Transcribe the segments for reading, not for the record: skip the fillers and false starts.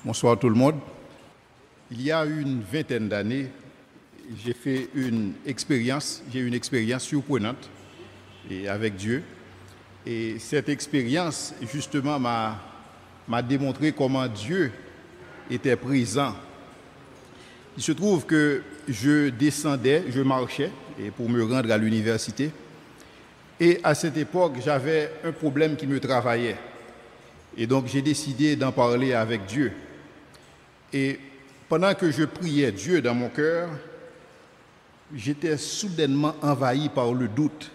Bonsoir tout le monde. Il y a une vingtaine d'années, j'ai eu une expérience surprenante avec Dieu. Et cette expérience, justement, m'a démontré comment Dieu était présent. Il se trouve que je marchais pour me rendre à l'université. Et à cette époque, j'avais un problème qui me travaillait. Et donc, j'ai décidé d'en parler avec Dieu. Et pendant que je priais Dieu dans mon cœur, j'étais soudainement envahi par le doute.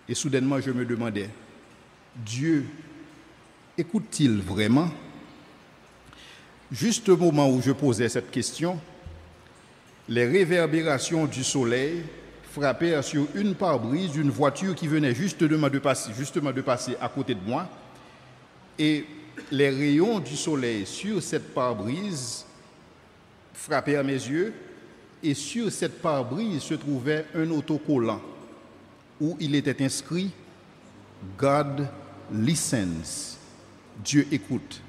Et soudainement, je me demandais, Dieu écoute-t-il vraiment? Juste au moment où je posais cette question, les réverbérations du soleil frappèrent sur une pare-brise d'une voiture qui venait justement de passer à côté de moi. Et les rayons du soleil sur cette pare-brise frappèrent mes yeux. Et sur cette pare-brise se trouvait un autocollant où il était inscrit « God listens ». Dieu écoute.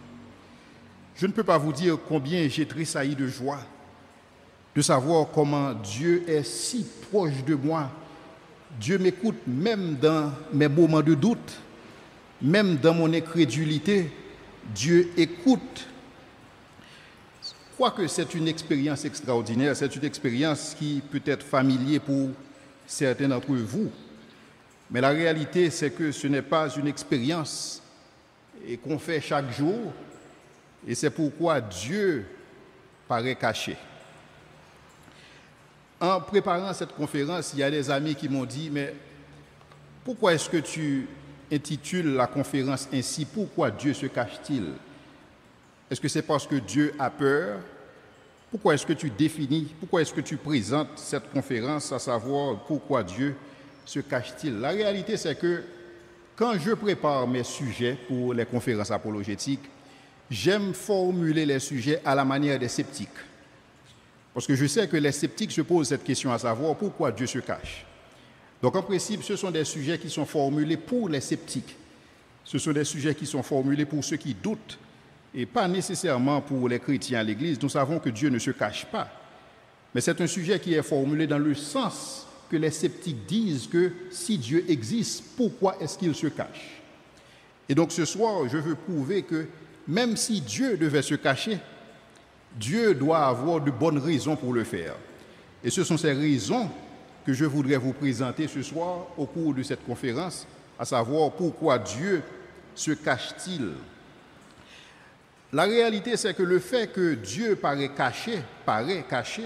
Je ne peux pas vous dire combien j'ai tressailli de joie de savoir comment Dieu est si proche de moi. Dieu m'écoute même dans mes moments de doute, même dans mon incrédulité. Dieu écoute. Je crois que c'est une expérience extraordinaire, c'est une expérience qui peut être familière pour certains d'entre vous. Mais la réalité, c'est que ce n'est pas une expérience qu'on fait chaque jour, et c'est pourquoi Dieu paraît caché. En préparant cette conférence, il y a des amis qui m'ont dit, mais pourquoi est-ce que tu intitules la conférence ainsi? Pourquoi Dieu se cache-t-il? Est-ce que c'est parce que Dieu a peur? Pourquoi est-ce que tu présentes cette conférence, à savoir pourquoi Dieu se cache-t-il? La réalité, c'est que quand je prépare mes sujets pour les conférences apologétiques, j'aime formuler les sujets à la manière des sceptiques. Parce que je sais que les sceptiques se posent cette question, à savoir pourquoi Dieu se cache. Donc en principe, ce sont des sujets qui sont formulés pour les sceptiques. Ce sont des sujets qui sont formulés pour ceux qui doutent et pas nécessairement pour les chrétiens à l'Église. Nous savons que Dieu ne se cache pas. Mais c'est un sujet qui est formulé dans le sens que les sceptiques disent que si Dieu existe, pourquoi est-ce qu'il se cache? Et donc ce soir, je veux prouver que même si Dieu devait se cacher, Dieu doit avoir de bonnes raisons pour le faire. Et ce sont ces raisons que je voudrais vous présenter ce soir au cours de cette conférence, à savoir pourquoi Dieu se cache-t-il. La réalité, c'est que le fait que Dieu paraît caché,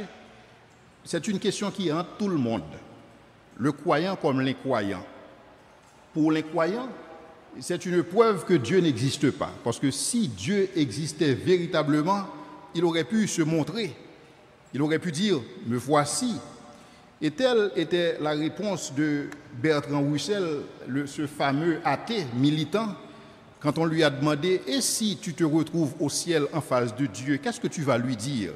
c'est une question qui hante tout le monde, le croyant comme l'incroyant. Pour l'incroyant, c'est une preuve que Dieu n'existe pas, parce que si Dieu existait véritablement, il aurait pu se montrer, il aurait pu dire « me voici ». Et telle était la réponse de Bertrand Russell, ce fameux athée militant, quand on lui a demandé « et si tu te retrouves au ciel en face de Dieu, qu'est-ce que tu vas lui dire ?»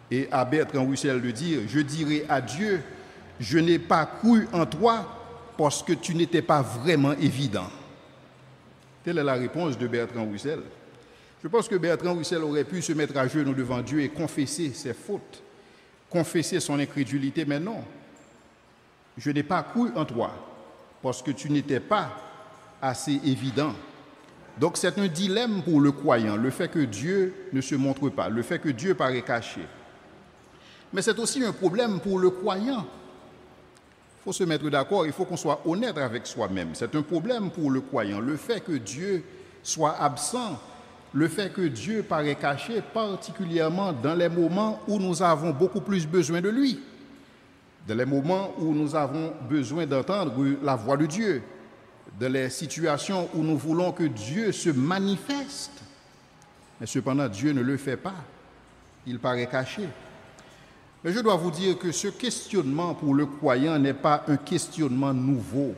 Et à Bertrand Russell de dire « je dirai à Dieu, je n'ai pas cru en toi parce que tu n'étais pas vraiment évident ». Telle est la réponse de Bertrand Russell. Je pense que Bertrand Russell aurait pu se mettre à genoux devant Dieu et confesser ses fautes, confesser son incrédulité, mais non. Je n'ai pas cru en toi parce que tu n'étais pas assez évident. Donc c'est un dilemme pour le croyant, le fait que Dieu ne se montre pas, le fait que Dieu paraît caché. Mais c'est aussi un problème pour le croyant. Il faut se mettre d'accord, il faut qu'on soit honnête avec soi-même. C'est un problème pour le croyant, le fait que Dieu soit absent, le fait que Dieu paraît caché, particulièrement dans les moments où nous avons beaucoup plus besoin de lui, dans les moments où nous avons besoin d'entendre la voix de Dieu, dans les situations où nous voulons que Dieu se manifeste. Mais cependant, Dieu ne le fait pas. Il paraît caché. Mais je dois vous dire que ce questionnement pour le croyant n'est pas un questionnement nouveau.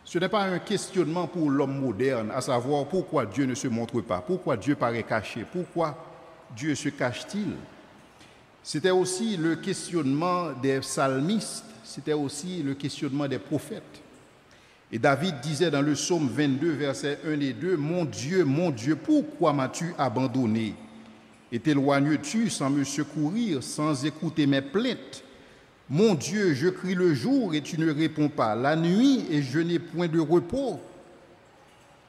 Ce n'est pas un questionnement pour l'homme moderne, à savoir pourquoi Dieu ne se montre pas, pourquoi Dieu paraît caché, pourquoi Dieu se cache-t-il. C'était aussi le questionnement des psalmistes, c'était aussi le questionnement des prophètes. Et David disait dans le psaume 22, versets 1 et 2, mon Dieu, pourquoi m'as-tu abandonné? Et t'éloignes-tu sans me secourir, sans écouter mes plaintes? Mon Dieu, je crie le jour et tu ne réponds pas, la nuit et je n'ai point de repos.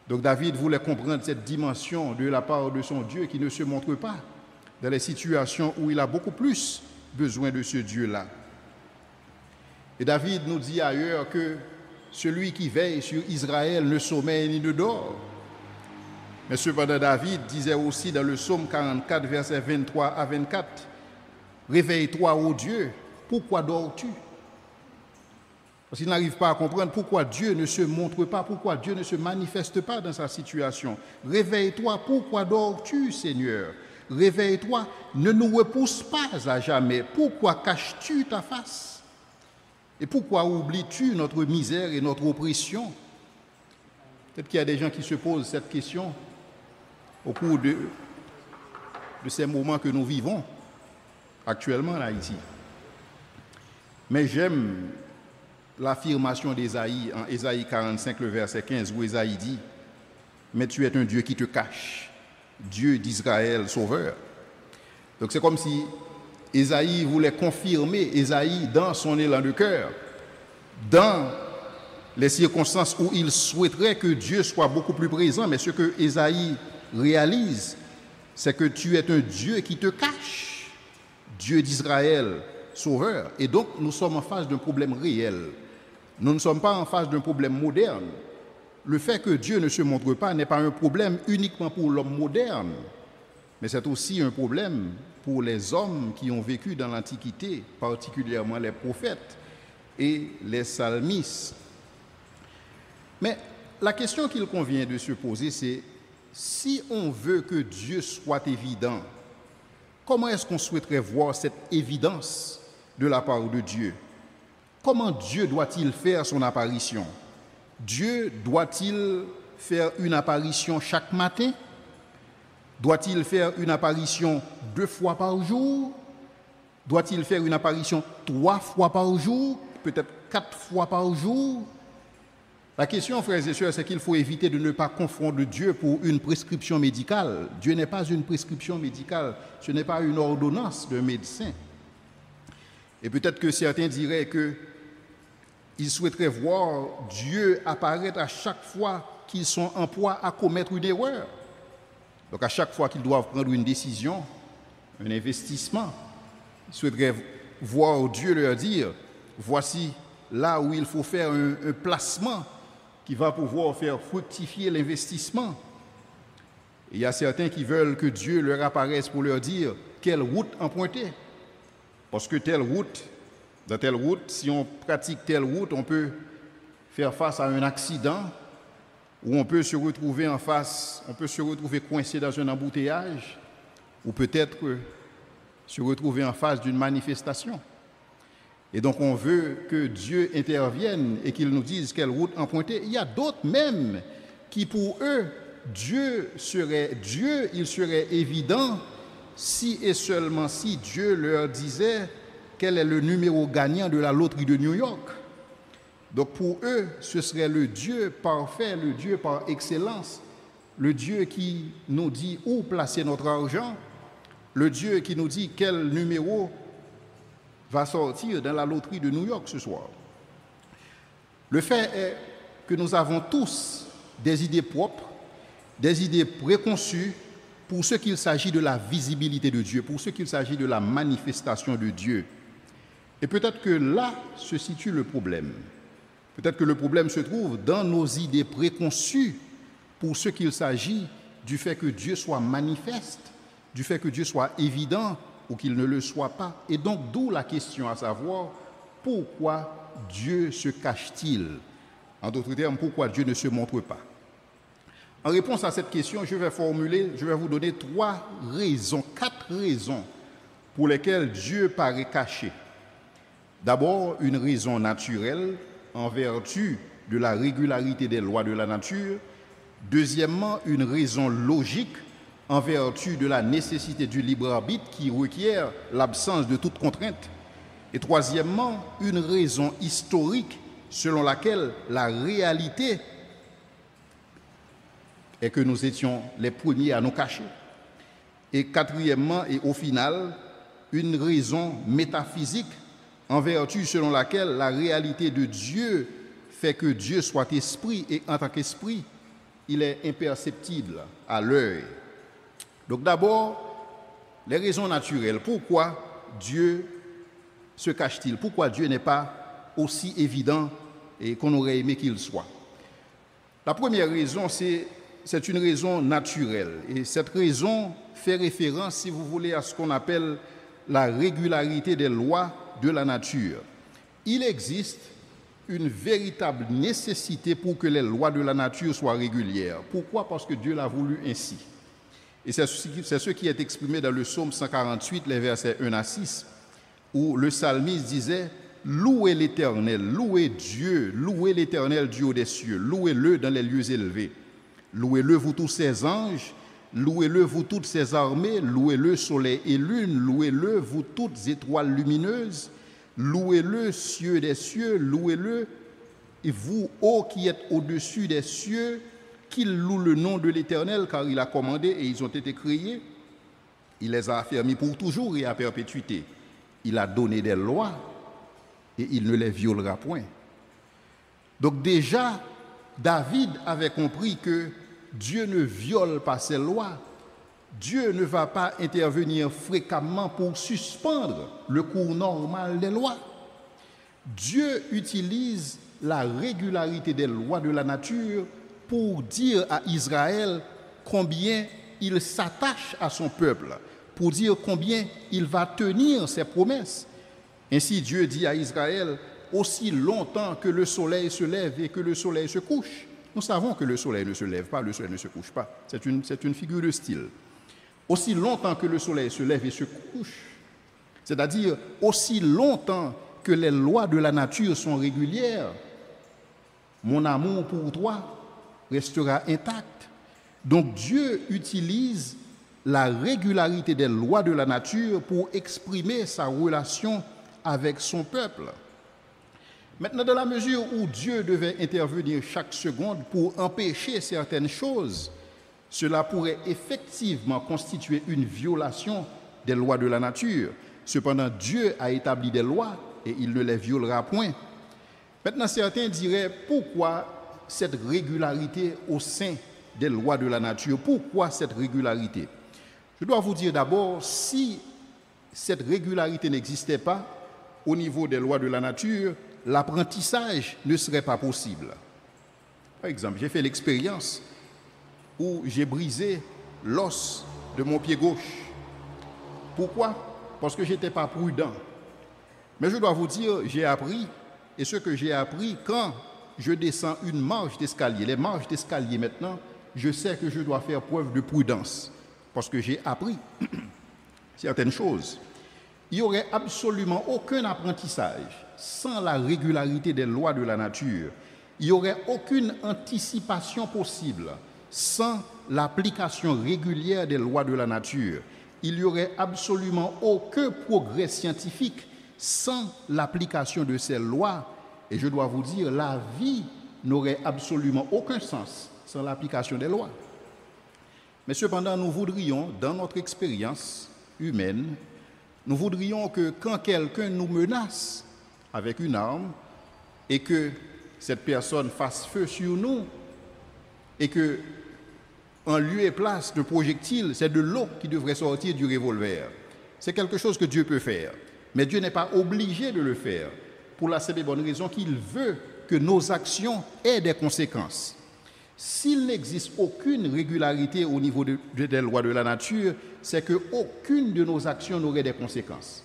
Donc David voulait comprendre cette dimension de la part de son Dieu qui ne se montre pas dans les situations où il a beaucoup plus besoin de ce Dieu-là. Et David nous dit ailleurs que celui qui veille sur Israël ne sommeille ni ne dort. Mais cependant, David disait aussi dans le psaume 44, versets 23 à 24, « Réveille-toi, ô Dieu, pourquoi dors-tu » Parce qu'il n'arrive pas à comprendre pourquoi Dieu ne se montre pas, pourquoi Dieu ne se manifeste pas dans sa situation. « Réveille-toi, pourquoi dors-tu, Seigneur » Réveille-toi, ne nous repousse pas à jamais. Pourquoi caches-tu ta face? Et pourquoi oublies-tu notre misère et notre oppression? Peut-être qu'il y a des gens qui se posent cette question au cours de ces moments que nous vivons actuellement en Haïti. Mais j'aime l'affirmation d'Ésaïe en Ésaïe 45, le verset 15, où Ésaïe dit « Mais tu es un Dieu qui te cache, Dieu d'Israël, sauveur. » Donc c'est comme si Ésaïe voulait confirmer Ésaïe dans son élan de cœur, dans les circonstances où il souhaiterait que Dieu soit beaucoup plus présent, mais ce que Ésaïe réalise, c'est que tu es un Dieu qui te cache, Dieu d'Israël, sauveur. Et donc nous sommes en face d'un problème réel. Nous ne sommes pas en face d'un problème moderne. Le fait que Dieu ne se montre pas n'est pas un problème uniquement pour l'homme moderne, mais c'est aussi un problème pour les hommes qui ont vécu dans l'Antiquité, particulièrement les prophètes et les psalmistes. Mais la question qu'il convient de se poser, c'est si on veut que Dieu soit évident, comment est-ce qu'on souhaiterait voir cette évidence de la part de Dieu? Comment Dieu doit-il faire son apparition? Dieu doit-il faire une apparition chaque matin? Doit-il faire une apparition 2 fois par jour? Doit-il faire une apparition 3 fois par jour? Peut-être 4 fois par jour? La question, frères et sœurs, c'est qu'il faut éviter de ne pas confondre Dieu pour une prescription médicale. Dieu n'est pas une prescription médicale, ce n'est pas une ordonnance d'un médecin. Et peut-être que certains diraient qu'ils souhaiteraient voir Dieu apparaître à chaque fois qu'ils sont en proie à commettre une erreur. Donc à chaque fois qu'ils doivent prendre une décision, un investissement, ils souhaiteraient voir Dieu leur dire, voici là où il faut faire un placement qui va pouvoir faire fructifier l'investissement. Et il y a certains qui veulent que Dieu leur apparaisse pour leur dire quelle route emprunter. Parce que dans telle route, si on pratique telle route, on peut faire face à un accident, ou on peut se retrouver coincé dans un embouteillage, ou peut-être se retrouver en face d'une manifestation. Et donc on veut que Dieu intervienne et qu'il nous dise quelle route emprunter. Il y a d'autres même qui pour eux, il serait évident si et seulement si Dieu leur disait quel est le numéro gagnant de la loterie de New York. Donc pour eux, ce serait le Dieu parfait, le Dieu par excellence, le Dieu qui nous dit où placer notre argent, le Dieu qui nous dit quel numéro va sortir dans la loterie de New York ce soir. Le fait est que nous avons tous des idées propres, des idées préconçues pour ce qu'il s'agit de la visibilité de Dieu, pour ce qu'il s'agit de la manifestation de Dieu. Et peut-être que là se situe le problème. Peut-être que le problème se trouve dans nos idées préconçues pour ce qu'il s'agit du fait que Dieu soit manifeste, du fait que Dieu soit évident ou qu'il ne le soit pas. Et donc d'où la question à savoir pourquoi Dieu se cache-t-il? En d'autres termes, pourquoi Dieu ne se montre pas? En réponse à cette question, je vais vous donner 4 raisons pour lesquelles Dieu paraît caché. D'abord, une raison naturelle en vertu de la régularité des lois de la nature. Deuxièmement, une raison logique en vertu de la nécessité du libre arbitre qui requiert l'absence de toute contrainte. Et troisièmement, une raison historique selon laquelle la réalité est que nous étions les premiers à nous cacher. Et quatrièmement, et au final, une raison métaphysique en vertu selon laquelle la réalité de Dieu fait que Dieu soit esprit et en tant qu'esprit, il est imperceptible à l'œil. Donc d'abord, les raisons naturelles. Pourquoi Dieu se cache-t-il? Pourquoi Dieu n'est pas aussi évident et qu'on aurait aimé qu'il soit? La première raison, c'est une raison naturelle. Et cette raison fait référence, si vous voulez, à ce qu'on appelle la régularité des lois de la nature. Il existe une véritable nécessité pour que les lois de la nature soient régulières. Pourquoi? Parce que Dieu l'a voulu ainsi. Et c'est ce qui est exprimé dans le psaume 148, les versets 1 à 6, où le psalmiste disait « Louez l'Éternel, louez Dieu, louez l'Éternel du haut des cieux, louez-le dans les lieux élevés. Louez-le, vous tous ses anges, louez-le, vous toutes ses armées, louez-le, soleil et lune, louez-le, vous toutes étoiles lumineuses, louez-le, cieux des cieux, louez-le, et vous, ô qui êtes au-dessus des cieux, qu'il loue le nom de l'Éternel, car il a commandé et ils ont été créés. Il les a affermis pour toujours et à perpétuité. Il a donné des lois et il ne les violera point. » Donc déjà, David avait compris que Dieu ne viole pas ses lois. Dieu ne va pas intervenir fréquemment pour suspendre le cours normal des lois. Dieu utilise la régularité des lois de la nature pour dire à Israël combien il s'attache à son peuple, pour dire combien il va tenir ses promesses. Ainsi, Dieu dit à Israël, aussi longtemps que le soleil se lève et que le soleil se couche. Nous savons que le soleil ne se lève pas, le soleil ne se couche pas. C'est une figure de style. Aussi longtemps que le soleil se lève et se couche, c'est-à-dire aussi longtemps que les lois de la nature sont régulières, mon amour pour toi restera intact. Donc Dieu utilise la régularité des lois de la nature pour exprimer sa relation avec son peuple. Maintenant, dans la mesure où Dieu devait intervenir chaque seconde pour empêcher certaines choses, cela pourrait effectivement constituer une violation des lois de la nature. Cependant, Dieu a établi des lois et il ne les violera point. Maintenant, certains diraient, pourquoi cette régularité au sein des lois de la nature? Pourquoi cette régularité? Je dois vous dire d'abord, si cette régularité n'existait pas au niveau des lois de la nature, l'apprentissage ne serait pas possible. Par exemple, j'ai fait l'expérience où j'ai brisé l'os de mon pied gauche. Pourquoi? Parce que je n'étais pas prudent. Mais je dois vous dire, j'ai appris, et ce que j'ai appris, quand je descends une marche d'escalier, les marches d'escalier maintenant, je sais que je dois faire preuve de prudence, parce que j'ai appris certaines choses. Il n'y aurait absolument aucun apprentissage sans la régularité des lois de la nature. Il n'y aurait aucune anticipation possible sans l'application régulière des lois de la nature. Il n'y aurait absolument aucun progrès scientifique sans l'application de ces lois. Et je dois vous dire, la vie n'aurait absolument aucun sens sans l'application des lois. Mais cependant, nous voudrions, dans notre expérience humaine, nous voudrions que quand quelqu'un nous menace avec une arme et que cette personne fasse feu sur nous et que, en lieu et place de projectile, c'est de l'eau qui devrait sortir du revolver. C'est quelque chose que Dieu peut faire. Mais Dieu n'est pas obligé de le faire pour la simple et bonne raison qu'il veut que nos actions aient des conséquences. S'il n'existe aucune régularité au niveau des lois de la nature, c'est qu'aucune de nos actions n'aurait des conséquences.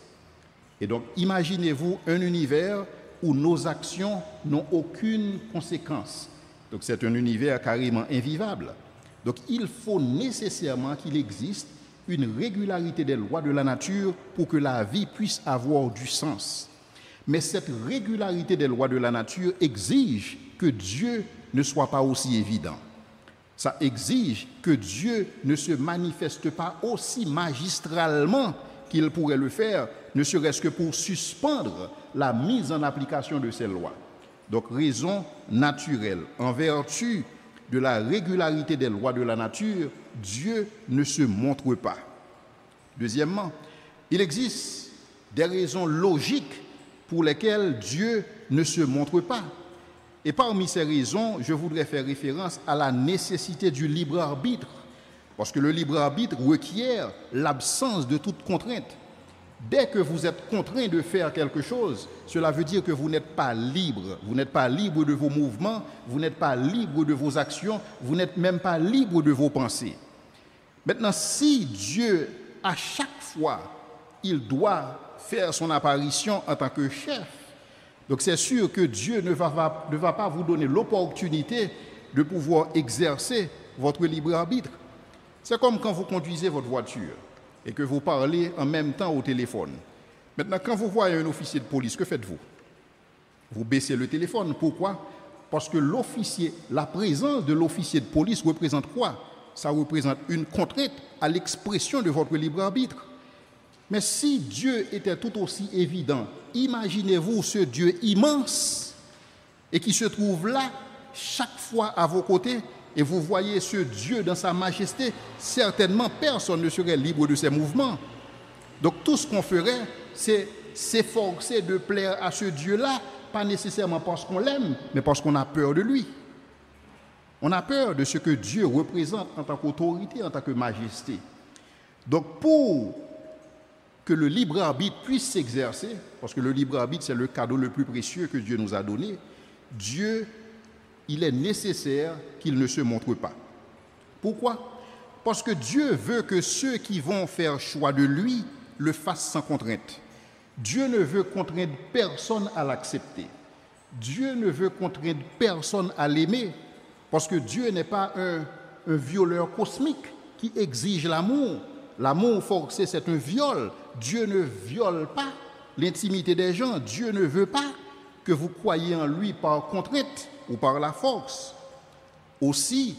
Et donc, imaginez-vous un univers où nos actions n'ont aucune conséquence. Donc, c'est un univers carrément invivable. Donc, il faut nécessairement qu'il existe une régularité des lois de la nature pour que la vie puisse avoir du sens. Mais cette régularité des lois de la nature exige que Dieu ne soit pas aussi évident. Ça exige que Dieu ne se manifeste pas aussi magistralement qu'il pourrait le faire, ne serait-ce que pour suspendre la mise en application de ces lois. Donc raison naturelle. En vertu de la régularité des lois de la nature, Dieu ne se montre pas. Deuxièmement, il existe des raisons logiques pour lesquelles Dieu ne se montre pas. Et parmi ces raisons, je voudrais faire référence à la nécessité du libre arbitre, parce que le libre arbitre requiert l'absence de toute contrainte. Dès que vous êtes contraint de faire quelque chose, cela veut dire que vous n'êtes pas libre. Vous n'êtes pas libre de vos mouvements, vous n'êtes pas libre de vos actions, vous n'êtes même pas libre de vos pensées. Maintenant, si Dieu, à chaque fois, il doit faire son apparition en tant que chef, donc c'est sûr que Dieu ne va pas vous donner l'opportunité de pouvoir exercer votre libre arbitre. C'est comme quand vous conduisez votre voiture et que vous parlez en même temps au téléphone. Maintenant, quand vous voyez un officier de police, que faites-vous? Vous baissez le téléphone. Pourquoi? Parce que la présence de l'officier de police représente quoi? Ça représente une contrainte à l'expression de votre libre arbitre. Mais si Dieu était tout aussi évident, imaginez-vous ce Dieu immense et qui se trouve là chaque fois à vos côtés, et vous voyez ce Dieu dans sa majesté, certainement personne ne serait libre de ses mouvements. Donc tout ce qu'on ferait, c'est s'efforcer de plaire à ce Dieu-là, pas nécessairement parce qu'on l'aime, mais parce qu'on a peur de lui. On a peur de ce que Dieu représente en tant qu'autorité, en tant que majesté. Donc pour que le libre arbitre puisse s'exercer, parce que le libre arbitre c'est le cadeau le plus précieux que Dieu nous a donné, Dieu, il est nécessaire qu'il ne se montre pas. Pourquoi? Parce que Dieu veut que ceux qui vont faire choix de lui le fassent sans contrainte. Dieu ne veut contraindre personne à l'accepter. Dieu ne veut contraindre personne à l'aimer, parce que Dieu n'est pas un violeur cosmique qui exige l'amour. L'amour forcé, c'est un viol. Dieu ne viole pas l'intimité des gens. Dieu ne veut pas que vous croyiez en lui par contrainte ou par la force. Aussi,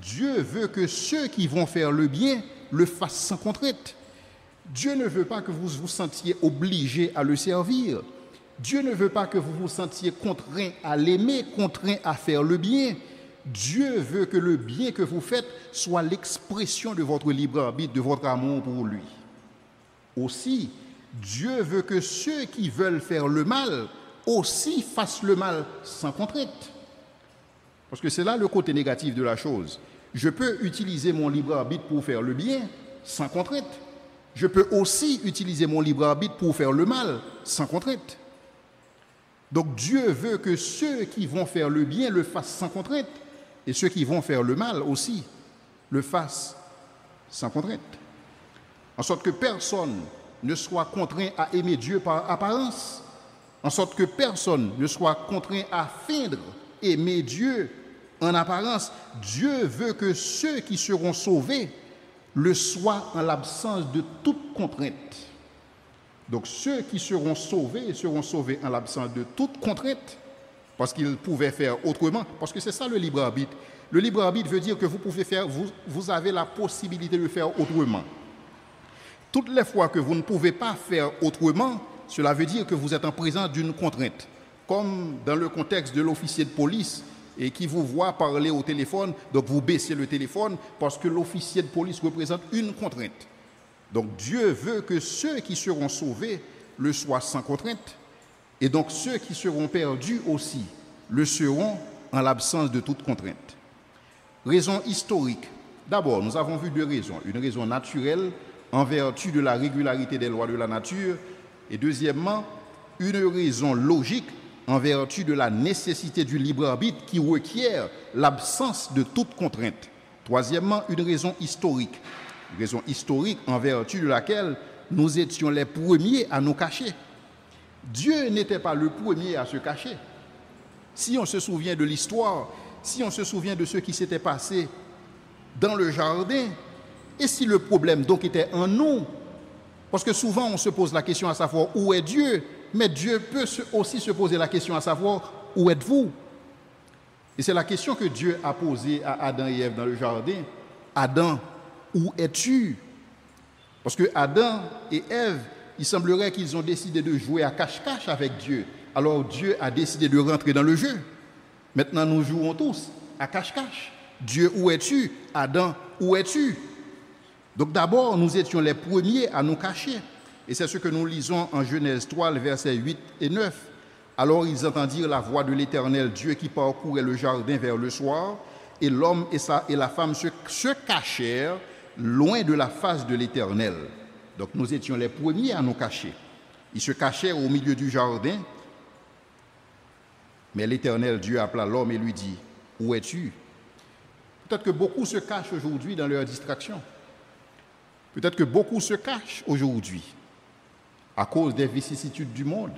Dieu veut que ceux qui vont faire le bien le fassent sans contrainte. Dieu ne veut pas que vous vous sentiez obligé à le servir. Dieu ne veut pas que vous vous sentiez contraint à l'aimer, contraint à faire le bien. Dieu veut que le bien que vous faites soit l'expression de votre libre arbitre, de votre amour pour lui. Aussi, Dieu veut que ceux qui veulent faire le mal aussi fassent le mal sans contrainte. Parce que c'est là le côté négatif de la chose. Je peux utiliser mon libre arbitre pour faire le bien sans contrainte. Je peux aussi utiliser mon libre arbitre pour faire le mal sans contrainte. Donc Dieu veut que ceux qui vont faire le bien le fassent sans contrainte. Et ceux qui vont faire le mal aussi le fassent sans contrainte. En sorte que personne ne soit contraint à aimer Dieu par apparence. En sorte que personne ne soit contraint à feindre aimer Dieu en apparence. Dieu veut que ceux qui seront sauvés le soient en l'absence de toute contrainte. Donc ceux qui seront sauvés en l'absence de toute contrainte, parce qu'ils pouvaient faire autrement, parce que c'est ça le libre arbitre. Le libre arbitre veut dire que vous pouvez faire, vous avez la possibilité de faire autrement. Toutes les fois que vous ne pouvez pas faire autrement, cela veut dire que vous êtes en présence d'une contrainte. Comme dans le contexte de l'officier de police et qui vous voit parler au téléphone, donc vous baissez le téléphone parce que l'officier de police représente une contrainte. Donc Dieu veut que ceux qui seront sauvés le soient sans contrainte. Et donc ceux qui seront perdus aussi le seront en l'absence de toute contrainte. Raison historique. D'abord, nous avons vu deux raisons. Une raison naturelle en vertu de la régularité des lois de la nature. Et deuxièmement, une raison logique en vertu de la nécessité du libre arbitre qui requiert l'absence de toute contrainte. Troisièmement, une raison historique. Une raison historique en vertu de laquelle nous étions les premiers à nous cacher. Dieu n'était pas le premier à se cacher. Si on se souvient de l'histoire, si on se souvient de ce qui s'était passé dans le jardin, et si le problème donc était en nous, parce que souvent on se pose la question à savoir où est Dieu, mais Dieu peut aussi se poser la question à savoir où êtes-vous? Et c'est la question que Dieu a posée à Adam et Ève dans le jardin. Adam, où es-tu? Parce que Adam et Ève, il semblerait qu'ils ont décidé de jouer à cache-cache avec Dieu, alors Dieu a décidé de rentrer dans le jeu. Maintenant, nous jouons tous à cache-cache. Dieu, où es-tu? Adam, où es-tu? Donc d'abord, nous étions les premiers à nous cacher. Et c'est ce que nous lisons en Genèse 3, versets 8 et 9. Alors ils entendirent la voix de l'Éternel Dieu qui parcourait le jardin vers le soir, et l'homme et la femme se cachèrent loin de la face de l'Éternel. Donc nous étions les premiers à nous cacher. Ils se cachèrent au milieu du jardin, mais l'Éternel Dieu appela l'homme et lui dit, « Où es-tu » Peut-être que beaucoup se cachent aujourd'hui dans leur distraction. Peut-être que beaucoup se cachent aujourd'hui à cause des vicissitudes du monde,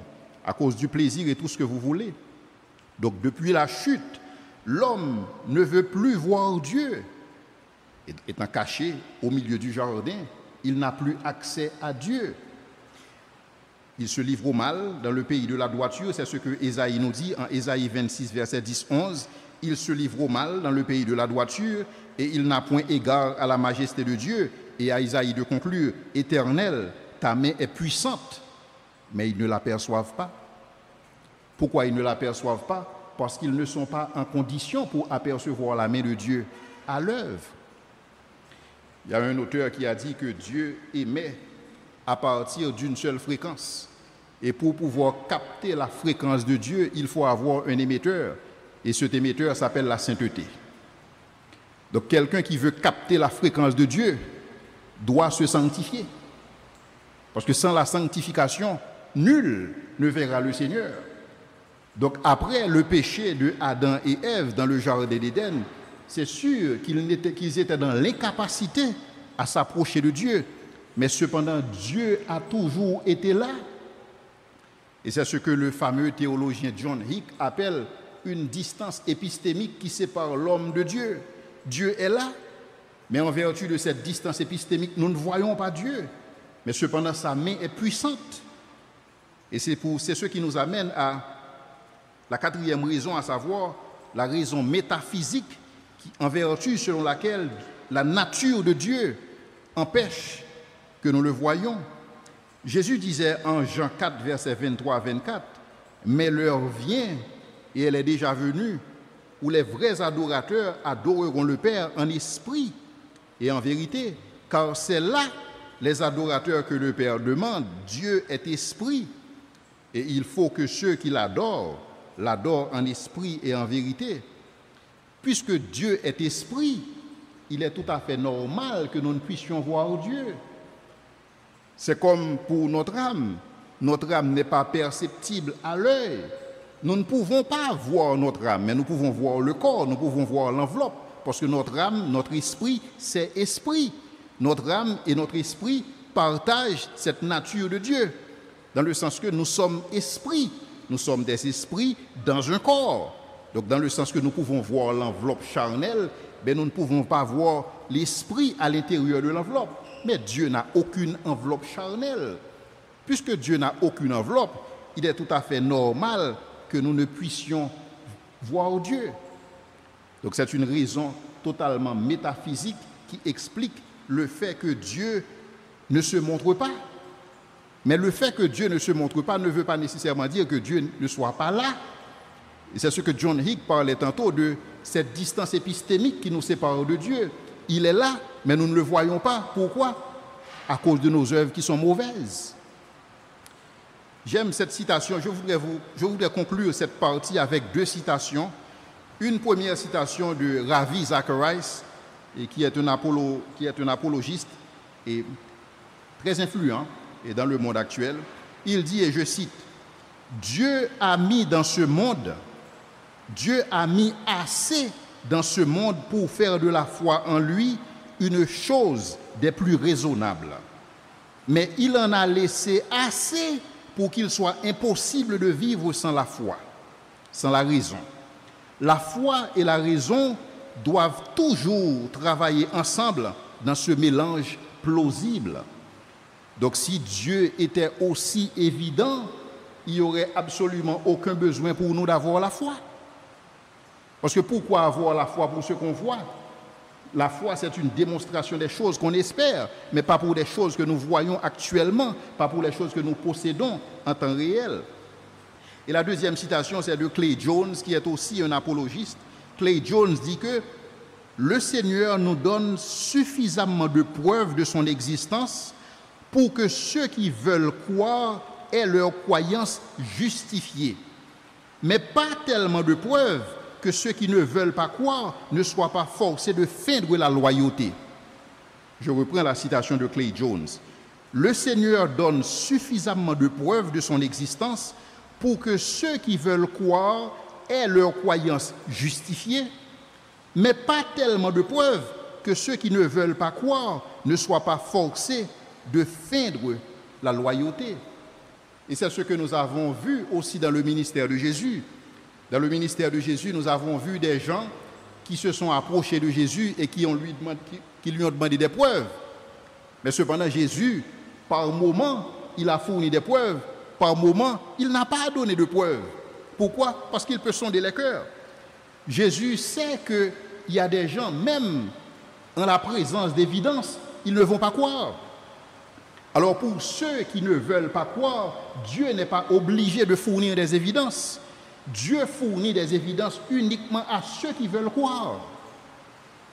à cause du plaisir et tout ce que vous voulez. Donc depuis la chute, l'homme ne veut plus voir Dieu. Étant caché au milieu du jardin, il n'a plus accès à Dieu. Il se livre au mal dans le pays de la droiture, c'est ce que Ésaïe nous dit en Ésaïe 26, verset 10-11. Il se livre au mal dans le pays de la droiture et il n'a point égard à la majesté de Dieu. Et à Isaïe de conclure, « Éternel, ta main est puissante, mais ils ne l'aperçoivent pas. » Pourquoi ils ne l'aperçoivent pas? Parce qu'ils ne sont pas en condition pour apercevoir la main de Dieu à l'œuvre. Il y a un auteur qui a dit que Dieu émet à partir d'une seule fréquence. Et pour pouvoir capter la fréquence de Dieu, il faut avoir un émetteur. Et cet émetteur s'appelle la sainteté. Donc quelqu'un qui veut capter la fréquence de Dieu doit se sanctifier. Parce que sans la sanctification, nul ne verra le Seigneur. Donc après le péché de Adam et Ève dans le jardin d'Éden, c'est sûr qu'ils étaient dans l'incapacité à s'approcher de Dieu. Mais cependant, Dieu a toujours été là. Et c'est ce que le fameux théologien John Hick appelle une distance épistémique qui sépare l'homme de Dieu. Dieu est là, mais en vertu de cette distance épistémique, nous ne voyons pas Dieu. Mais cependant, sa main est puissante. Et c'est ce qui nous amène à la quatrième raison, à savoir la raison métaphysique, en vertu selon laquelle la nature de Dieu empêche que nous le voyions. Jésus disait en Jean 4, versets 23 à 24, « Mais l'heure vient, et elle est déjà venue, où les vrais adorateurs adoreront le Père en esprit et en vérité, car c'est là les adorateurs que le Père demande. Dieu est esprit, et il faut que ceux qui l'adorent en esprit et en vérité. Puisque Dieu est esprit, il est tout à fait normal que nous ne puissions voir Dieu. C'est comme pour notre âme. Notre âme n'est pas perceptible à l'œil. Nous ne pouvons pas voir notre âme, mais nous pouvons voir le corps, nous pouvons voir l'enveloppe. Parce que notre âme, notre esprit, c'est esprit. Notre âme et notre esprit partagent cette nature de Dieu. Dans le sens que nous sommes esprits. Nous sommes des esprits dans un corps. Donc dans le sens que nous pouvons voir l'enveloppe charnelle, mais nous ne pouvons pas voir l'esprit à l'intérieur de l'enveloppe. Mais Dieu n'a aucune enveloppe charnelle. Puisque Dieu n'a aucune enveloppe, il est tout à fait normal que nous ne puissions voir Dieu. Donc c'est une raison totalement métaphysique qui explique le fait que Dieu ne se montre pas. Mais le fait que Dieu ne se montre pas ne veut pas nécessairement dire que Dieu ne soit pas là. Et c'est ce que John Hick parlait tantôt de cette distance épistémique qui nous sépare de Dieu. Il est là, mais nous ne le voyons pas. Pourquoi? À cause de nos œuvres qui sont mauvaises. J'aime cette citation. Je voudrais conclure cette partie avec deux citations. Une première citation de Ravi Zacharias, qui est un apologiste et très influent et dans le monde actuel. Il dit, et je cite, « Dieu a mis assez dans ce monde pour faire de la foi en lui une chose des plus raisonnables. Mais il en a laissé assez pour qu'il soit impossible de vivre sans la foi, sans la raison. La foi et la raison doivent toujours travailler ensemble dans ce mélange plausible. Donc si Dieu était aussi évident, il n'y aurait absolument aucun besoin pour nous d'avoir la foi. Parce que pourquoi avoir la foi pour ce qu'on voit? La foi, c'est une démonstration des choses qu'on espère, mais pas pour des choses que nous voyons actuellement, pas pour les choses que nous possédons en temps réel. Et la deuxième citation, c'est de Clay Jones, qui est aussi un apologiste. Clay Jones dit que le Seigneur nous donne suffisamment de preuves de son existence pour que ceux qui veulent croire aient leur croyance justifiée. Mais pas tellement de preuves que ceux qui ne veulent pas croire ne soient pas forcés de feindre la loyauté. Je reprends la citation de Clay Jones. Le Seigneur donne suffisamment de preuves de son existence pour que ceux qui veulent croire aient leur croyance justifiée, mais pas tellement de preuves que ceux qui ne veulent pas croire ne soient pas forcés de feindre la loyauté. Et c'est ce que nous avons vu aussi dans le ministère de Jésus. Dans le ministère de Jésus, nous avons vu des gens qui se sont approchés de Jésus et qui lui ont demandé des preuves. Mais cependant, Jésus, par moment, il a fourni des preuves. Par moment, il n'a pas donné de preuves. Pourquoi? Parce qu'il peut sonder les cœurs. Jésus sait qu'il y a des gens, même en la présence d'évidence, ils ne vont pas croire. Alors pour ceux qui ne veulent pas croire, Dieu n'est pas obligé de fournir des évidences. Dieu fournit des évidences uniquement à ceux qui veulent croire.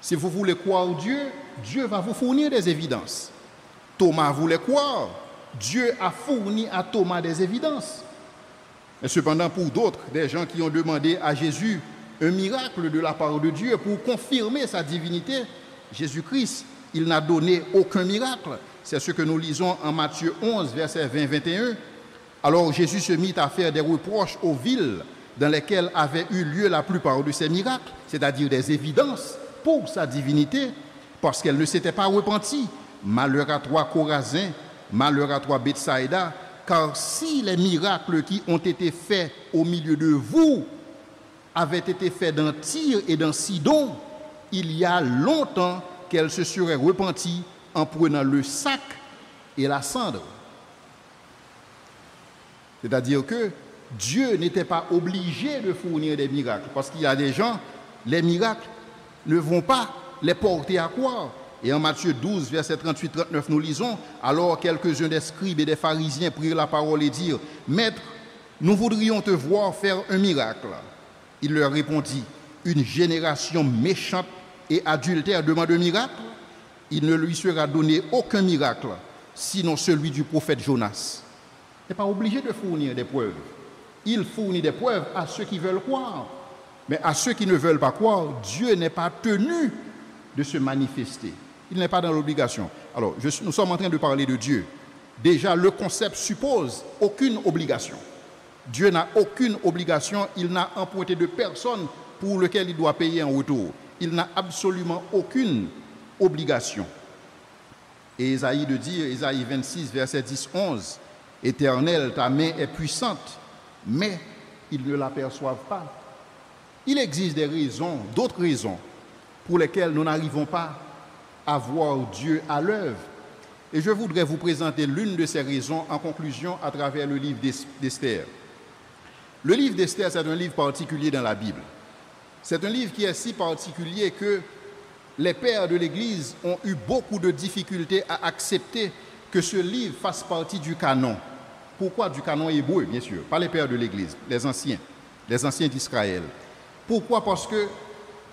Si vous voulez croire Dieu, Dieu va vous fournir des évidences. Thomas voulait croire. Dieu a fourni à Thomas des évidences. Mais cependant, pour d'autres, des gens qui ont demandé à Jésus un miracle de la part de Dieu pour confirmer sa divinité, Jésus-Christ, il n'a donné aucun miracle. C'est ce que nous lisons en Matthieu 11, versets 20-21. Alors Jésus se mit à faire des reproches aux villes dans lesquelles avaient eu lieu la plupart de ces miracles, c'est-à-dire des évidences pour sa divinité, parce qu'elle ne s'était pas repentie. Malheur à toi, Chorazin, malheur à toi, Bethsaïda, car si les miracles qui ont été faits au milieu de vous avaient été faits dans Tyr et dans Sidon, il y a longtemps qu'elle se serait repentie en prenant le sac et la cendre. C'est-à-dire que Dieu n'était pas obligé de fournir des miracles, parce qu'il y a des gens, les miracles ne vont pas les porter à croire. Et en Matthieu 12, verset 38-39, nous lisons, alors quelques-uns des scribes et des pharisiens prirent la parole et dirent, Maître, nous voudrions te voir faire un miracle. Il leur répondit, une génération méchante et adultère demande un miracle. Il ne lui sera donné aucun miracle, sinon celui du prophète Jonas. Il n'est pas obligé de fournir des preuves. Il fournit des preuves à ceux qui veulent croire. Mais à ceux qui ne veulent pas croire, Dieu n'est pas tenu de se manifester. Il n'est pas dans l'obligation. Alors, nous sommes en train de parler de Dieu. Déjà, le concept suppose aucune obligation. Dieu n'a aucune obligation. Il n'a emprunté de personne pour lequel il doit payer en retour. Il n'a absolument aucune obligation. Et Ésaïe de dire, Ésaïe 26, verset 10-11, « Éternel, ta main est puissante, mais ils ne l'aperçoivent pas. » Il existe des raisons, d'autres raisons, pour lesquelles nous n'arrivons pas à voir Dieu à l'œuvre. Et je voudrais vous présenter l'une de ces raisons en conclusion à travers le livre d'Esther. Le livre d'Esther, c'est un livre particulier dans la Bible. C'est un livre qui est si particulier que les pères de l'Église ont eu beaucoup de difficultés à accepter que ce livre fasse partie du canon. Pourquoi du canon hébreu, bien sûr, pas les pères de l'Église, les anciens d'Israël. Pourquoi? Parce que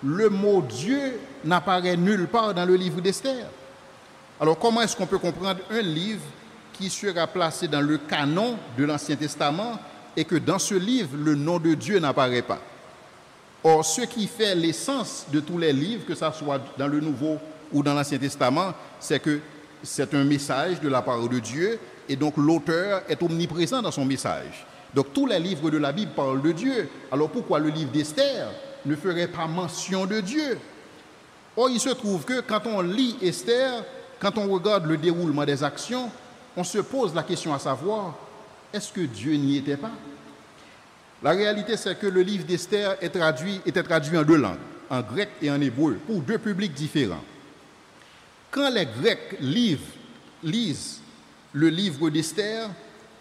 le mot Dieu n'apparaît nulle part dans le livre d'Esther. Alors comment est-ce qu'on peut comprendre un livre qui sera placé dans le canon de l'Ancien Testament et que dans ce livre, le nom de Dieu n'apparaît pas? Or, ce qui fait l'essence de tous les livres, que ce soit dans le Nouveau ou dans l'Ancien Testament, c'est que c'est un message de la part de Dieu et donc l'auteur est omniprésent dans son message. Donc tous les livres de la Bible parlent de Dieu. Alors pourquoi le livre d'Esther ne ferait pas mention de Dieu? Or, il se trouve que quand on lit Esther, quand on regarde le déroulement des actions, on se pose la question à savoir, est-ce que Dieu n'y était pas? La réalité, c'est que le livre d'Esther était traduit en deux langues, en grec et en hébreu, pour deux publics différents. Quand les Grecs lisent le livre d'Esther,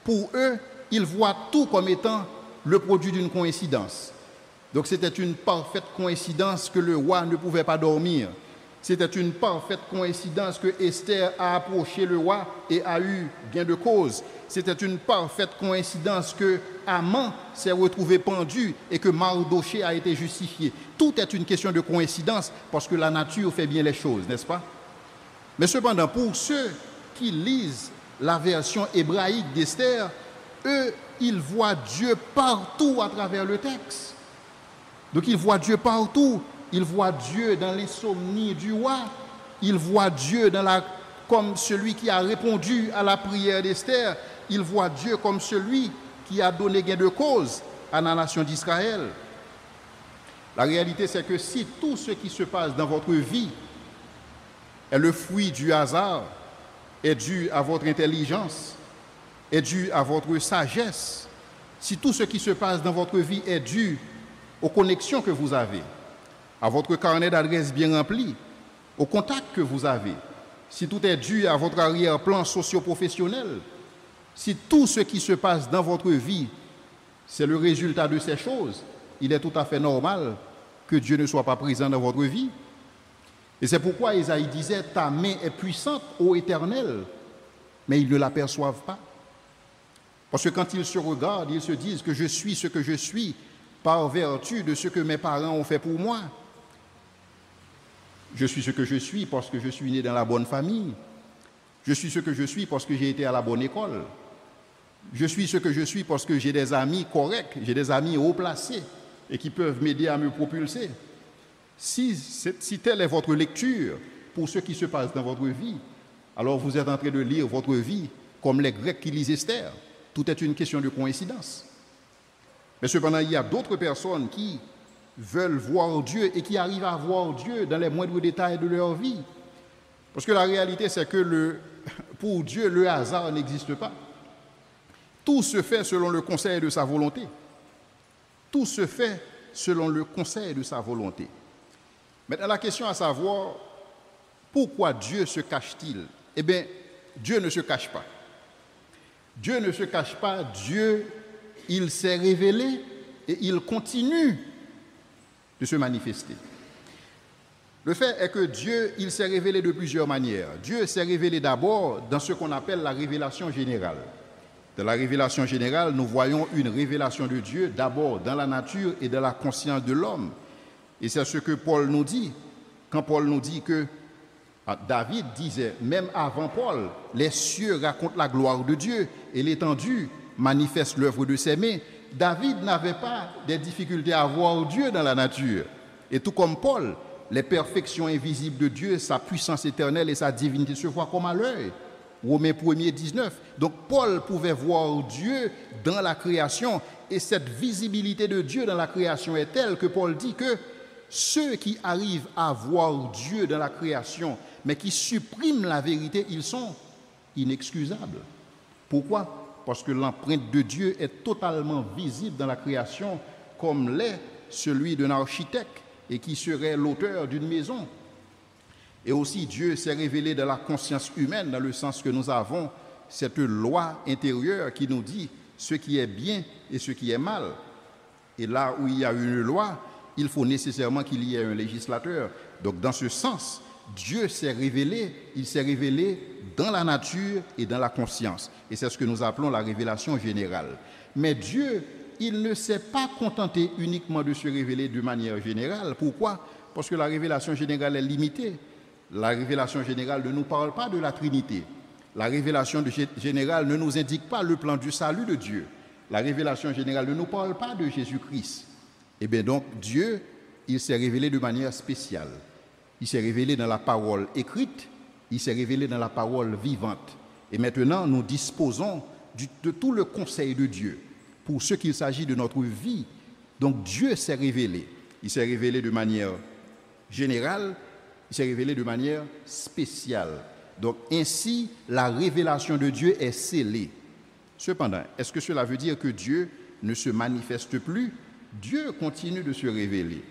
pour eux, ils voient tout comme étant le produit d'une coïncidence. Donc c'était une parfaite coïncidence que le roi ne pouvait pas dormir. C'était une parfaite coïncidence que Esther a approché le roi et a eu gain de cause. C'était une parfaite coïncidence que Haman s'est retrouvé pendu et que Mardoché a été justifié. Tout est une question de coïncidence parce que la nature fait bien les choses, n'est-ce pas? Mais cependant, pour ceux qui lisent la version hébraïque d'Esther, eux, ils voient Dieu partout à travers le texte. Donc ils voient Dieu partout. Ils voient Dieu dans l'insomnie du roi. Ils voient Dieu comme celui qui a répondu à la prière d'Esther. Ils voient Dieu comme celui qui a donné gain de cause à la nation d'Israël. La réalité, c'est que si tout ce qui se passe dans votre vie est le fruit du hasard, est dû à votre intelligence, est dû à votre sagesse, si tout ce qui se passe dans votre vie est dû aux connexions que vous avez, à votre carnet d'adresses bien rempli, aux contacts que vous avez, si tout est dû à votre arrière-plan socio-professionnel, si tout ce qui se passe dans votre vie, c'est le résultat de ces choses, il est tout à fait normal que Dieu ne soit pas présent dans votre vie. Et c'est pourquoi Isaïe disait, ta main est puissante, ô Éternel, mais ils ne l'aperçoivent pas. Parce que quand ils se regardent, ils se disent que je suis ce que je suis par vertu de ce que mes parents ont fait pour moi. Je suis ce que je suis parce que je suis né dans la bonne famille. Je suis ce que je suis parce que j'ai été à la bonne école. Je suis ce que je suis parce que j'ai des amis corrects, j'ai des amis haut placés et qui peuvent m'aider à me propulser. Si telle est votre lecture pour ce qui se passe dans votre vie, alors vous êtes en train de lire votre vie comme les Grecs qui lisent Esther. Tout est une question de coïncidence. Mais cependant, il y a d'autres personnes qui veulent voir Dieu et qui arrivent à voir Dieu dans les moindres détails de leur vie. Parce que la réalité, c'est que pour Dieu, le hasard n'existe pas. Tout se fait selon le conseil de sa volonté. Tout se fait selon le conseil de sa volonté. Maintenant, la question à savoir, pourquoi Dieu se cache-t-il? Eh bien, Dieu ne se cache pas. Dieu ne se cache pas. Dieu, il s'est révélé et il continue de se manifester. Le fait est que Dieu, il s'est révélé de plusieurs manières. Dieu s'est révélé d'abord dans ce qu'on appelle la révélation générale. Dans la révélation générale, nous voyons une révélation de Dieu d'abord dans la nature et dans la conscience de l'homme. Et c'est ce que Paul nous dit, quand Paul nous dit que David disait, même avant Paul, les cieux racontent la gloire de Dieu et l'étendue manifeste l'œuvre de ses mains. David n'avait pas des difficultés à voir Dieu dans la nature. Et tout comme Paul, les perfections invisibles de Dieu, sa puissance éternelle et sa divinité se voient comme à l'œil. Romains 1er 19. Donc Paul pouvait voir Dieu dans la création et cette visibilité de Dieu dans la création est telle que Paul dit que ceux qui arrivent à voir Dieu dans la création mais qui suppriment la vérité, ils sont inexcusables. Pourquoi? Parce que l'empreinte de Dieu est totalement visible dans la création comme l'est celui d'un architecte et qui serait l'auteur d'une maison. Et aussi, Dieu s'est révélé dans la conscience humaine, dans le sens que nous avons cette loi intérieure qui nous dit ce qui est bien et ce qui est mal. Et là où il y a une loi, il faut nécessairement qu'il y ait un législateur. Donc, dans ce sens, Dieu s'est révélé, il s'est révélé dans la nature et dans la conscience. Et c'est ce que nous appelons la révélation générale. Mais Dieu, il ne s'est pas contenté uniquement de se révéler de manière générale. Pourquoi? Parce que la révélation générale est limitée. La révélation générale ne nous parle pas de la Trinité. La révélation générale ne nous indique pas le plan du salut de Dieu. La révélation générale ne nous parle pas de Jésus-Christ. Eh bien donc, Dieu, il s'est révélé de manière spéciale. Il s'est révélé dans la parole écrite, il s'est révélé dans la parole vivante. Et maintenant, nous disposons de tout le conseil de Dieu pour ce qu'il s'agit de notre vie. Donc Dieu s'est révélé. Il s'est révélé de manière générale, il s'est révélé de manière spéciale. Donc ainsi, la révélation de Dieu est scellée. Cependant, est-ce que cela veut dire que Dieu ne se manifeste plus? Dieu continue de se révéler.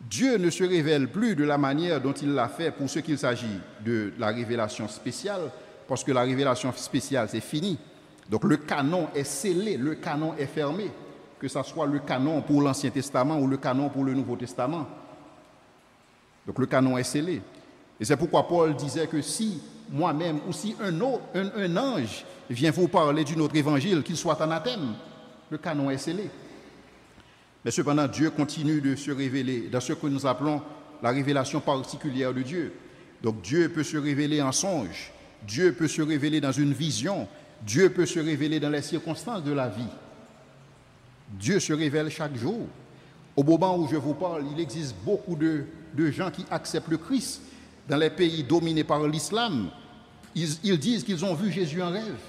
Dieu ne se révèle plus de la manière dont il l'a fait pour ce qu'il s'agit de la révélation spéciale, parce que la révélation spéciale, c'est fini. Donc le canon est scellé, le canon est fermé, que ce soit le canon pour l'Ancien Testament ou le canon pour le Nouveau Testament. Donc le canon est scellé. Et c'est pourquoi Paul disait que si moi-même ou si un ange vient vous parler d'un autre évangile, qu'il soit anathème, le canon est scellé. Mais cependant, Dieu continue de se révéler dans ce que nous appelons la révélation particulière de Dieu. Donc Dieu peut se révéler en songe, Dieu peut se révéler dans une vision, Dieu peut se révéler dans les circonstances de la vie. Dieu se révèle chaque jour. Au moment où je vous parle, il existe beaucoup de gens qui acceptent le Christ. Dans les pays dominés par l'islam, ils disent qu'ils ont vu Jésus en rêve.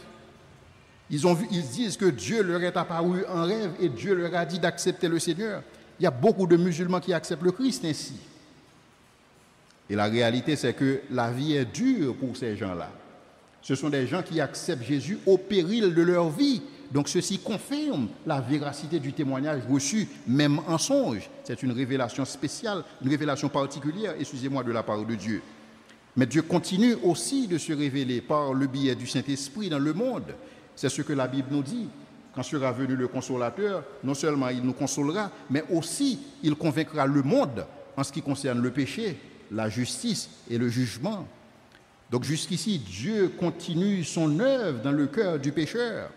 Ils disent que Dieu leur est apparu en rêve et Dieu leur a dit d'accepter le Seigneur. Il y a beaucoup de musulmans qui acceptent le Christ ainsi. Et la réalité, c'est que la vie est dure pour ces gens-là. Ce sont des gens qui acceptent Jésus au péril de leur vie. Donc ceci confirme la véracité du témoignage reçu, même en songe. C'est une révélation spéciale, une révélation particulière, excusez-moi, de la part de Dieu. Mais Dieu continue aussi de se révéler par le biais du Saint-Esprit dans le monde. C'est ce que la Bible nous dit. Quand sera venu le Consolateur, non seulement il nous consolera, mais aussi il convaincra le monde en ce qui concerne le péché, la justice et le jugement. Donc jusqu'ici, Dieu continue son œuvre dans le cœur du pécheur.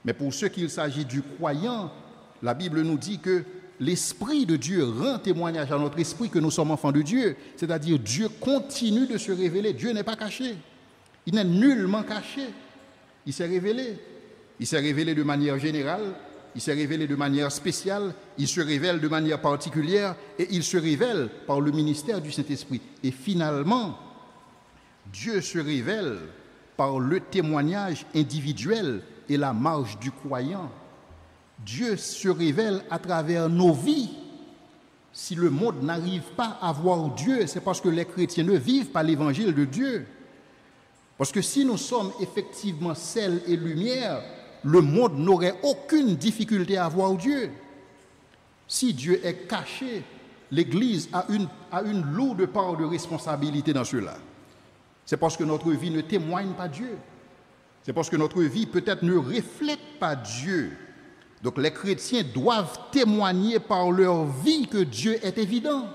Mais pour ce qu'il s'agit du croyant, la Bible nous dit que l'Esprit de Dieu rend témoignage à notre esprit que nous sommes enfants de Dieu. C'est-à-dire Dieu continue de se révéler. Dieu n'est pas caché. Il n'est nullement caché. Il s'est révélé. Il s'est révélé de manière générale. Il s'est révélé de manière spéciale. Il se révèle de manière particulière. Et il se révèle par le ministère du Saint-Esprit. Et finalement, Dieu se révèle par le témoignage individuel et la marche du croyant. Dieu se révèle à travers nos vies. Si le monde n'arrive pas à voir Dieu, c'est parce que les chrétiens ne vivent pas l'évangile de Dieu. Parce que si nous sommes effectivement sel et lumière, le monde n'aurait aucune difficulté à voir Dieu. Si Dieu est caché, l'Église a une lourde part de responsabilité dans cela. C'est parce que notre vie ne témoigne pas Dieu. C'est parce que notre vie peut-être ne reflète pas Dieu. Donc les chrétiens doivent témoigner par leur vie que Dieu est évident.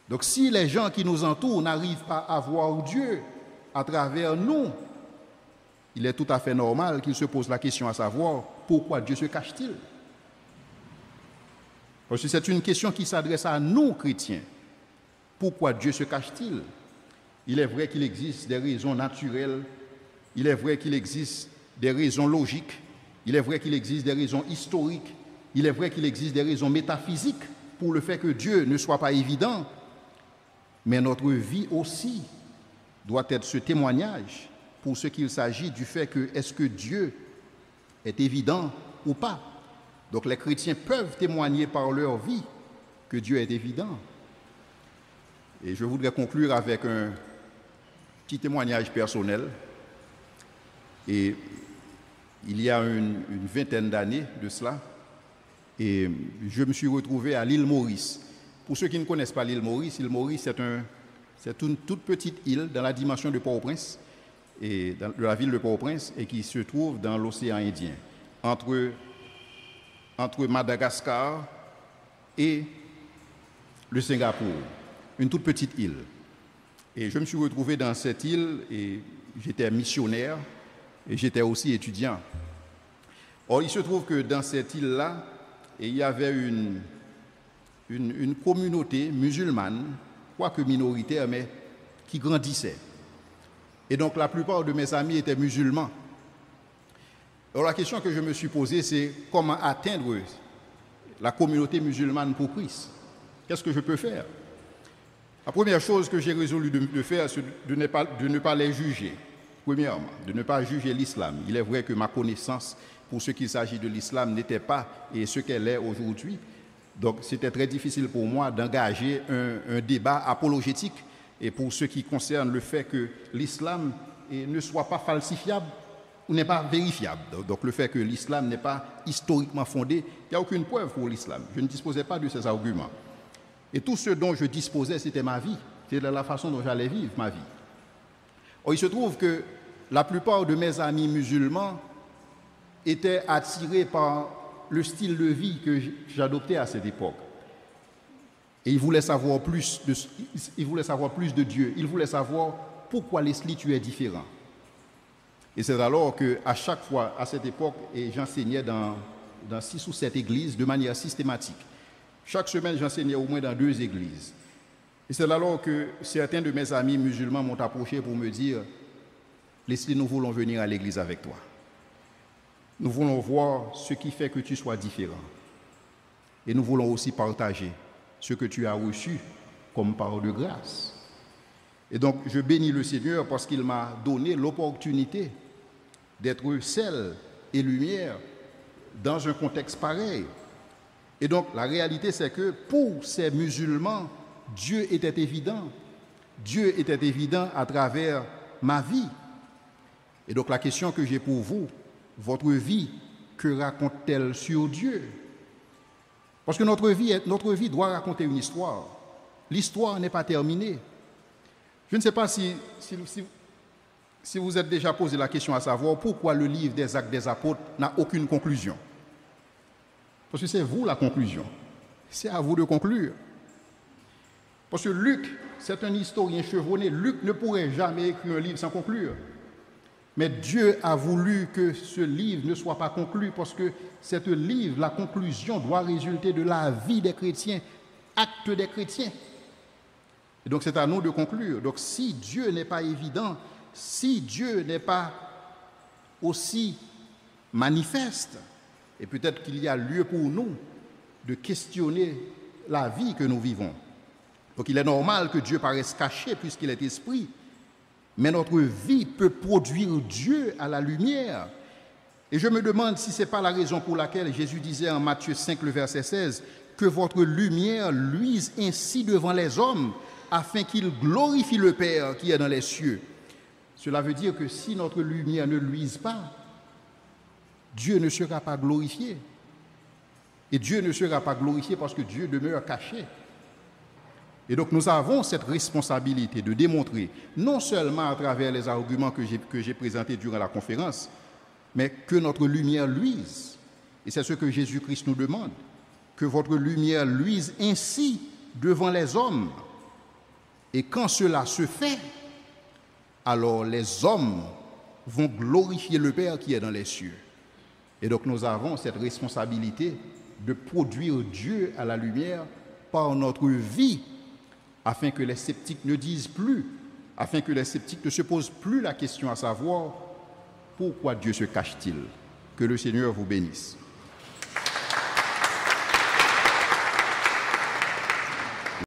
Donc si les gens qui nous entourent n'arrivent pas à voir Dieu à travers nous, il est tout à fait normal qu'ils se posent la question à savoir pourquoi Dieu se cache-t-il? Parce que c'est une question qui s'adresse à nous, chrétiens. Pourquoi Dieu se cache-t-il? Il est vrai qu'il existe des raisons naturelles, il est vrai qu'il existe des raisons logiques, il est vrai qu'il existe des raisons historiques, il est vrai qu'il existe des raisons métaphysiques pour le fait que Dieu ne soit pas évident, mais notre vie aussi doit être ce témoignage pour ce qu'il s'agit du fait que est-ce que Dieu est évident ou pas. Donc les chrétiens peuvent témoigner par leur vie que Dieu est évident. Et je voudrais conclure avec un petit témoignage personnel. Et il y a une vingtaine d'années de cela, et je me suis retrouvé à l'île Maurice. Pour ceux qui ne connaissent pas l'île Maurice c'est une toute petite île dans la dimension de Port-au-Prince, et de la ville de Port-au-Prince, et qui se trouve dans l'océan Indien, entre Madagascar et le Singapour. Une toute petite île. Et je me suis retrouvé dans cette île et j'étais missionnaire et j'étais aussi étudiant. Or, il se trouve que dans cette île-là, il y avait une communauté musulmane, quoique minoritaire, mais qui grandissait. Et donc, la plupart de mes amis étaient musulmans. Alors, la question que je me suis posée, c'est comment atteindre la communauté musulmane pour Christ? Qu'est-ce que je peux faire? La première chose que j'ai résolu de faire, c'est de ne pas les juger. Premièrement, de ne pas juger l'islam. Il est vrai que ma connaissance, pour ce qu'il s'agit de l'islam, n'était pas ce qu'elle est aujourd'hui. Donc, c'était très difficile pour moi d'engager un débat apologétique et pour ce qui concerne le fait que l'islam ne soit pas falsifiable ou n'est pas vérifiable. Donc, le fait que l'islam n'est pas historiquement fondé, il n'y a aucune preuve pour l'islam. Je ne disposais pas de ces arguments. Et tout ce dont je disposais, c'était ma vie. C'était la façon dont j'allais vivre ma vie. Or, il se trouve que la plupart de mes amis musulmans étaient attirés par le style de vie que j'adoptais à cette époque. Et il voulait savoir plus de Dieu. Il voulait savoir pourquoi Leslie, tu es différent. Et c'est alors qu'à chaque fois, à cette époque, et j'enseignais dans 6 ou 7 églises de manière systématique. Chaque semaine, j'enseignais au moins dans 2 églises. Et c'est alors que certains de mes amis musulmans m'ont approché pour me dire « Leslie, nous voulons venir à l'église avec toi. Nous voulons voir ce qui fait que tu sois différent. Et nous voulons aussi partager ce que tu as reçu comme parole de grâce. » Et donc, je bénis le Seigneur parce qu'il m'a donné l'opportunité d'être sel et lumière dans un contexte pareil. Et donc, la réalité, c'est que pour ces musulmans, Dieu était évident. Dieu était évident à travers ma vie. Et donc, la question que j'ai pour vous, votre vie, que raconte-t-elle sur Dieu? Parce que notre vie doit raconter une histoire. L'histoire n'est pas terminée. Je ne sais pas si vous êtes déjà posé la question à savoir pourquoi le livre des Actes des Apôtres n'a aucune conclusion. Parce que c'est vous la conclusion. C'est à vous de conclure. Parce que Luc, c'est un historien chevronné. Luc ne pourrait jamais écrire un livre sans conclure. Mais Dieu a voulu que ce livre ne soit pas conclu parce que ce livre, la conclusion doit résulter de la vie des chrétiens, actes des chrétiens. Et donc c'est à nous de conclure. Donc si Dieu n'est pas évident, si Dieu n'est pas aussi manifeste, et peut-être qu'il y a lieu pour nous de questionner la vie que nous vivons. Donc il est normal que Dieu paraisse caché puisqu'il est esprit, mais notre vie peut produire Dieu à la lumière. Et je me demande si ce n'est pas la raison pour laquelle Jésus disait en Matthieu 5, le verset 16, que votre lumière luise ainsi devant les hommes, afin qu'ils glorifient le Père qui est dans les cieux. Cela veut dire que si notre lumière ne luise pas, Dieu ne sera pas glorifié. Et Dieu ne sera pas glorifié parce que Dieu demeure caché. Et donc nous avons cette responsabilité de démontrer, non seulement à travers les arguments que j'ai présentés durant la conférence, mais que notre lumière luise. Et c'est ce que Jésus-Christ nous demande, que votre lumière luise ainsi devant les hommes. Et quand cela se fait, alors les hommes vont glorifier le Père qui est dans les cieux. Et donc nous avons cette responsabilité de produire Dieu à la lumière par notre vie, afin que les sceptiques ne disent plus, afin que les sceptiques ne se posent plus la question à savoir pourquoi Dieu se cache-t-il. Que le Seigneur vous bénisse.